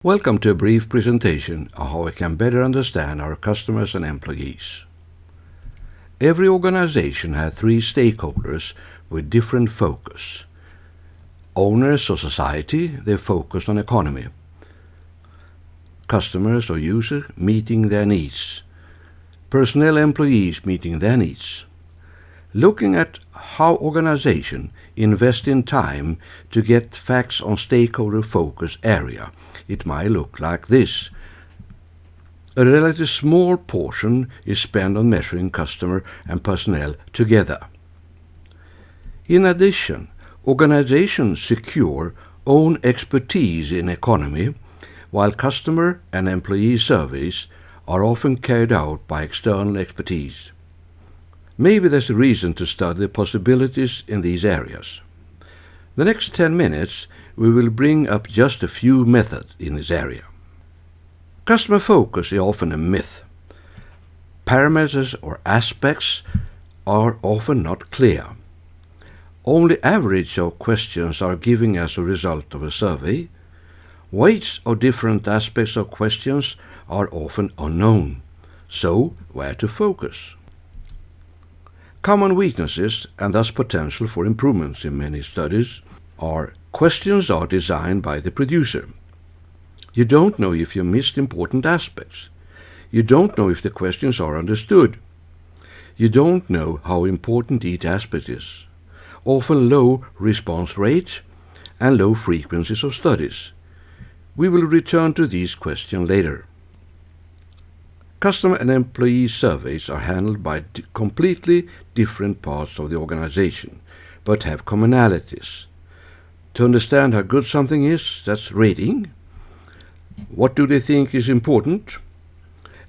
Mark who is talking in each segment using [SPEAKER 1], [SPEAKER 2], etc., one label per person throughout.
[SPEAKER 1] Welcome to a brief presentation of how we can better understand our customers and employees. Every organization has three stakeholders with different focus. Owners or society, they focus on economy. Customers or users, meeting their needs. Personnel employees, meeting their needs. Looking at how organizations invest in time to get facts on stakeholder focus area, it might look like this. A relatively small portion is spent on measuring customer and personnel together. In addition, organizations secure own expertise in economy, while customer and employee surveys are often carried out by external expertise. Maybe there's a reason to study the possibilities in these areas. The next 10 minutes we will bring up just a few methods in this area. Customer focus is often a myth. Parameters or aspects are often not clear. Only average of questions are given as a result of a survey. Weights of different aspects of questions are often unknown. So, where to focus? Common weaknesses, and thus potential for improvements in many studies, are questions are designed by the producer. You don't know if you missed important aspects. You don't know if the questions are understood. You don't know how important each aspect is. Often low response rate and low frequencies of studies. We will return to these questions later. Customer and employee surveys are handled by completely different parts of the organization, but have commonalities. To understand how good something is, that's rating. What do they think is important?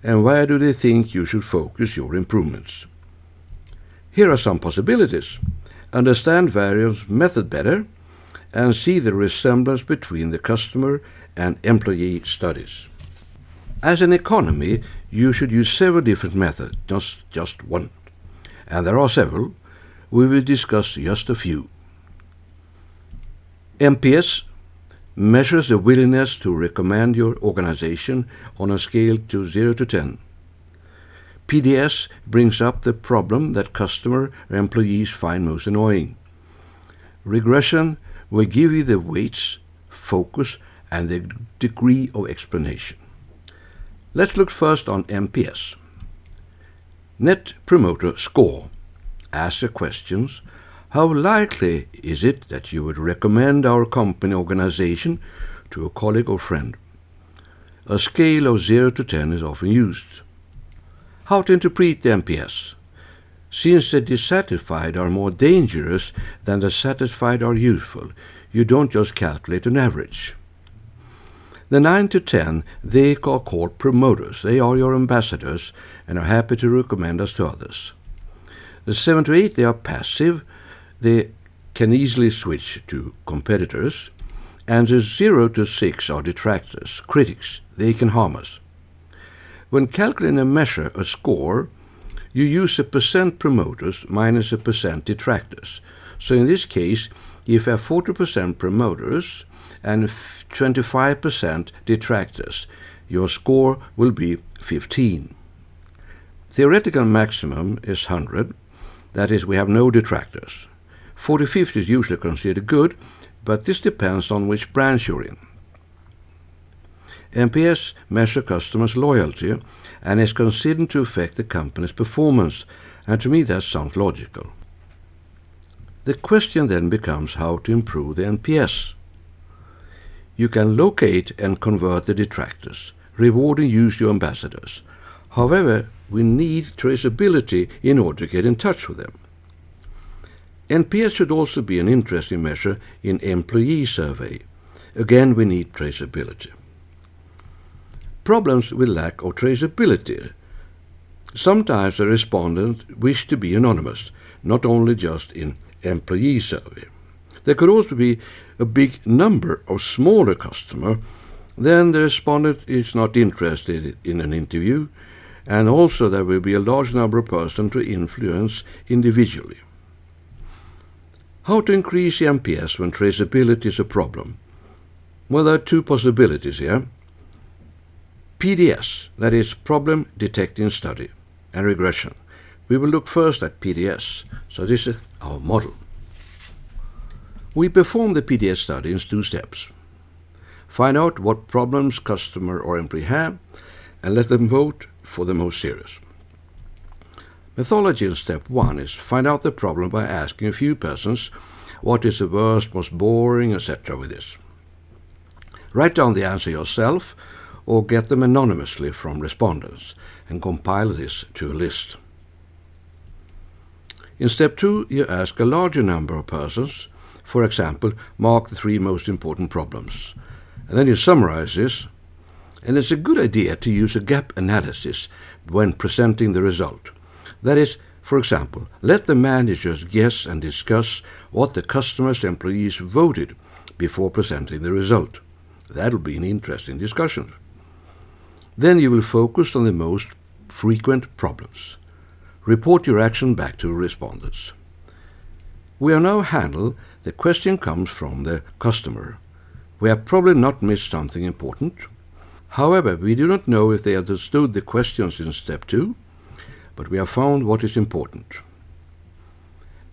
[SPEAKER 1] And where do they think you should focus your improvements? Here are some possibilities. Understand various methods better and see the resemblance between the customer and employee studies. As an economy, you should use several different methods, not just one. And there are several. We will discuss just a few. NPS measures the willingness to recommend your organization on a scale to 0 to 10. PDS brings up the problem that customer or employees find most annoying. Regression will give you the weights, focus, and the degree of explanation. Let's look first on NPS. Net Promoter Score asks the questions: how likely is it that you would recommend our company organization to a colleague or friend? A scale of 0 to 10 is often used. How to interpret the NPS? Since the dissatisfied are more dangerous than the satisfied are useful, you don't just calculate an average. The 9 to 10, they are called promoters. They are your ambassadors and are happy to recommend us to others. The 7 to 8, they are passive. They can easily switch to competitors. And the 0 to 6 are detractors, critics. They can harm us. When calculating a measure, a score, you use a percent promoters minus a percent detractors. So in this case, if you have 40% promoters and 25% detractors, your score will be 15. Theoretical maximum is 100, that is, we have no detractors. 40-50 is usually considered good, but this depends on which branch you're in. NPS measures customers' loyalty and is considered to affect the company's performance, and to me that sounds logical. The question then becomes how to improve the NPS. You can locate and convert the detractors, reward and use your ambassadors. However, we need traceability in order to get in touch with them. NPS should also be an interesting measure in employee survey. Again, we need traceability. Problems with lack of traceability. Sometimes the respondents wish to be anonymous, not only just in employee survey. There could also be a big number of smaller customers. Then the respondent is not interested in an interview, and also there will be a large number of persons to influence individually. How to increase NPS when traceability is a problem? Well, there are two possibilities here. PDS, that is Problem Detecting Study, and regression. We will look first at PDS, so this is our model. We perform the PDS study in 2 steps. Find out what problems customer or employee have, and let them vote for the most serious. Methodology in step 1 is find out the problem by asking a few persons what is the worst, most boring, etc. with this. Write down the answer yourself or get them anonymously from respondents and compile this to a list. In step 2, you ask a larger number of persons, for example, mark the 3 most important problems. And then you summarize this, and it's a good idea to use a gap analysis when presenting the result. That is, for example, let the managers guess and discuss what the customers' employees voted before presenting the result. That'll be an interesting discussion. Then you will focus on the most frequent problems. Report your action back to respondents. We have now handled the question comes from the customer. We have probably not missed something important. However, we do not know if they understood the questions in step 2, but we have found what is important.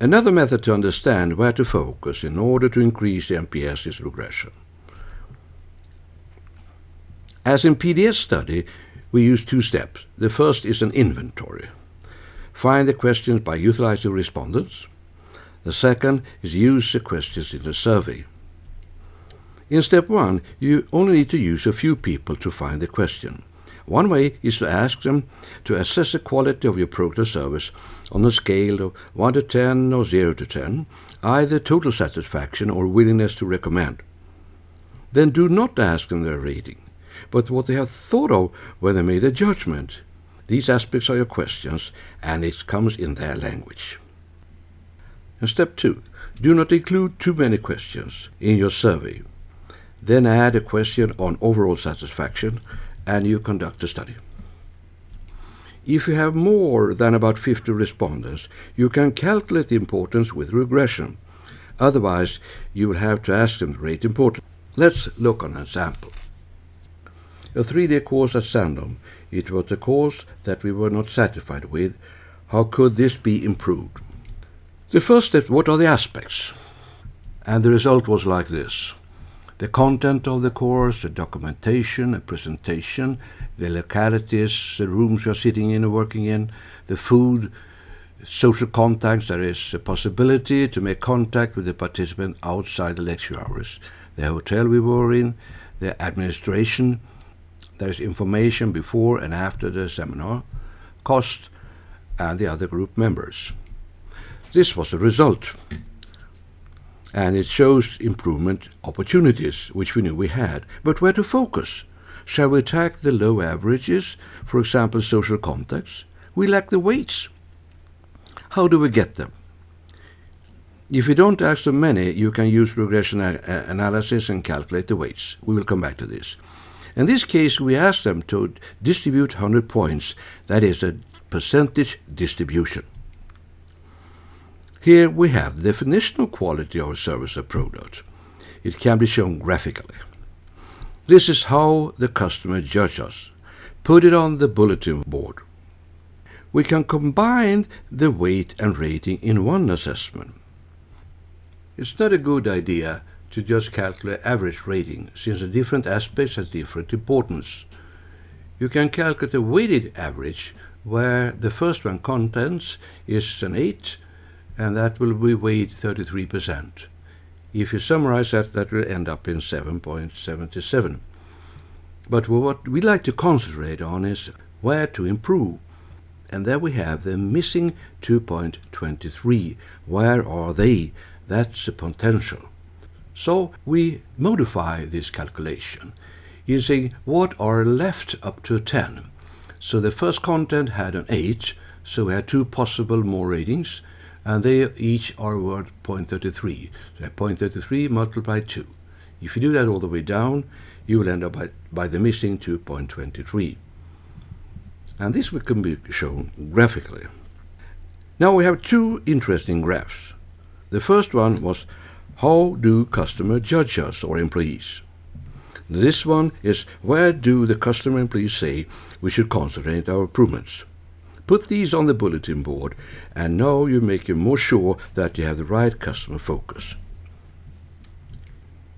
[SPEAKER 1] Another method to understand where to focus in order to increase the NPS is regression. As in PDS study, we use 2 steps. The first is an inventory. Find the questions by utilizing respondents. The second is use the questions in the survey. In step 1, you only need to use a few people to find the question. One way is to ask them to assess the quality of your product or service on a scale of 1 to 10 or 0 to 10, either total satisfaction or willingness to recommend. Then do not ask them their rating, but what they have thought of when they made a judgment. These aspects are your questions, and it comes in their language. In step 2, do not include too many questions in your survey. Then add a question on overall satisfaction, and you conduct a study. If you have more than about 50 respondents, you can calculate the importance with regression. Otherwise, you will have to ask them to rate importance. Let's look on an example. A 3-day course at Sandom. It was a course that we were not satisfied with. How could this be improved? The first step, what are the aspects? And the result was like this. The content of the course, the documentation, a presentation, the localities, the rooms we are sitting in and working in, the food, social contacts. There is a possibility to make contact with the participant outside the lecture hours. The hotel we were in, the administration, there is information before and after the seminar, cost, and the other group members. This was the result. And it shows improvement opportunities, which we knew we had. But where to focus? Shall we attack the low averages, for example, social contacts? We lack the weights. How do we get them? If you don't ask so many, you can use regression analysis and calculate the weights. We will come back to this. In this case, we asked them to distribute 100 points. That is a percentage distribution. Here we have the definition of quality of a service or product. It can be shown graphically. This is how the customer judges us. Put it on the bulletin board. We can combine the weight and rating in one assessment. It's not a good idea to just calculate average rating, since the different aspects have different importance. You can calculate a weighted average, where the first one contents is an 8, and that will be weighed 33%. If you summarize that, that will end up in 7.77. But what we like to concentrate on is where to improve. And there we have the missing 2.23. Where are they? That's the potential. So we modify this calculation using what are left up to 10. So the first content had an 8, so we had 2 possible more ratings, and they each are worth 0.33. So 0.33 multiplied 2. If you do that all the way down, you will end up by the missing 2.23. And this can be shown graphically. Now we have 2 interesting graphs. The first one was, how do customers judge us or employees? This one is, where do the customer employees say we should concentrate our improvements? Put these on the bulletin board, and now you make it more sure that you have the right customer focus.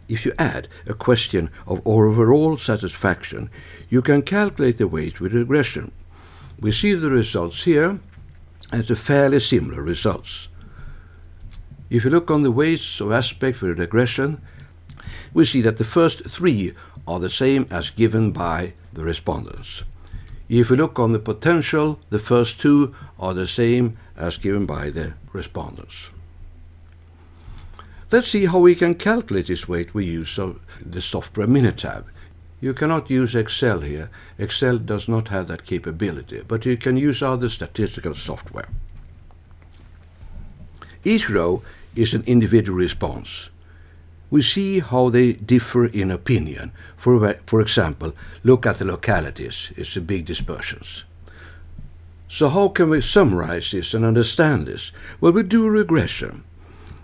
[SPEAKER 1] If you add a question of overall satisfaction, you can calculate the weight with regression. We see the results here as a fairly similar results. If you look on the weights of aspects with regression, we see that the first three are the same as given by the respondents. If you look on the potential, the first two are the same as given by the respondents. Let's see how we can calculate this weight with use of the software Minitab. You cannot use Excel here. Excel does not have that capability, but you can use other statistical software. Each row is an individual response. We see how they differ in opinion. For example, look at the localities. It's a big dispersions. So how can we summarize this and understand this? Well, we do a regression.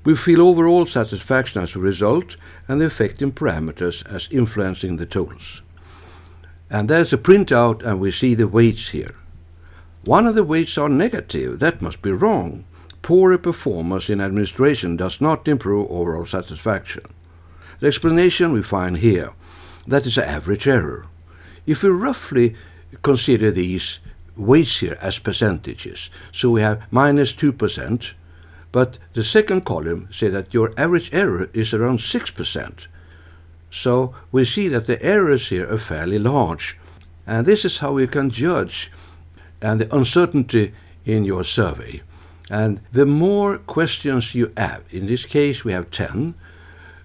[SPEAKER 1] We feel overall satisfaction as a result and the effect in parameters as influencing the totals. And there's a printout and we see the weights here. One of the weights are negative. That must be wrong. Poorer performance in administration does not improve overall satisfaction. The explanation we find here, that is an average error. If we roughly consider these weights here as percentages, so we have minus 2%, but the second column says that your average error is around 6%. So we see that the errors here are fairly large. And this is how we can judge and the uncertainty in your survey. And the more questions you have, in this case we have 10,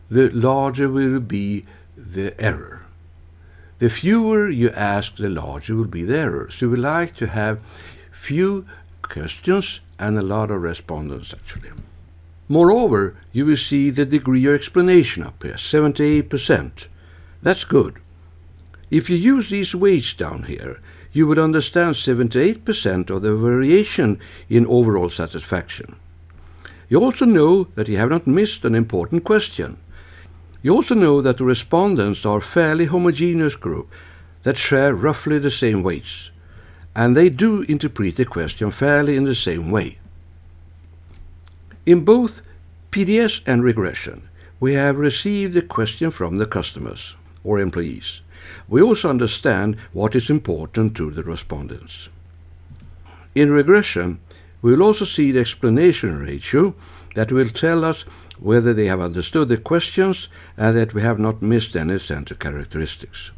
[SPEAKER 1] the larger will be the error. The fewer you ask, the larger will be the error. So we like to have few questions and a lot of respondents actually. Moreover, you will see the degree of explanation up here, 78%. That's good. If you use these weights down here, you would understand 78% of the variation in overall satisfaction. You also know that you have not missed an important question. You also know that the respondents are a fairly homogeneous group that share roughly the same weights, and they do interpret the question fairly in the same way. In both PDS and regression, we have received the question from the customers or employees. We also understand what is important to the respondents. In regression, we will also see the explanation ratio that will tell us whether they have understood the questions and that we have not missed any central characteristics.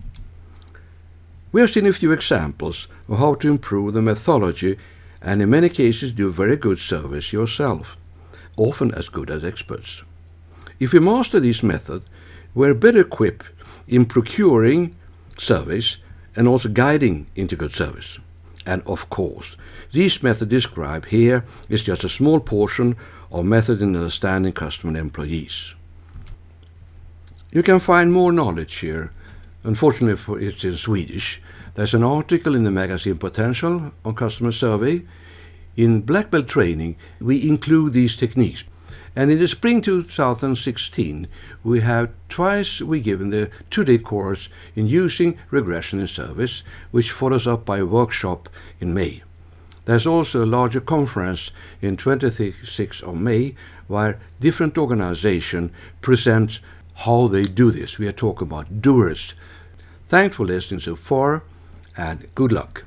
[SPEAKER 1] We have seen a few examples of how to improve the methodology and in many cases do very good service yourself, often as good as experts. If we master this method, we are better equipped in procuring service and also guiding into good service. And of course, this method described here is just a small portion of method in understanding customer and employees. You can find more knowledge here. Unfortunately, it's in Swedish. There's an article in the magazine Potential on customer survey. In Black Belt training, we include these techniques. And in the spring 2016, we have twice given the 2-day course in using regression in service, which follows up by a workshop in May. There's also a larger conference in 26th of May, where different organizations present how they do this. We are talking about doers. Thanks for listening so far, and good luck.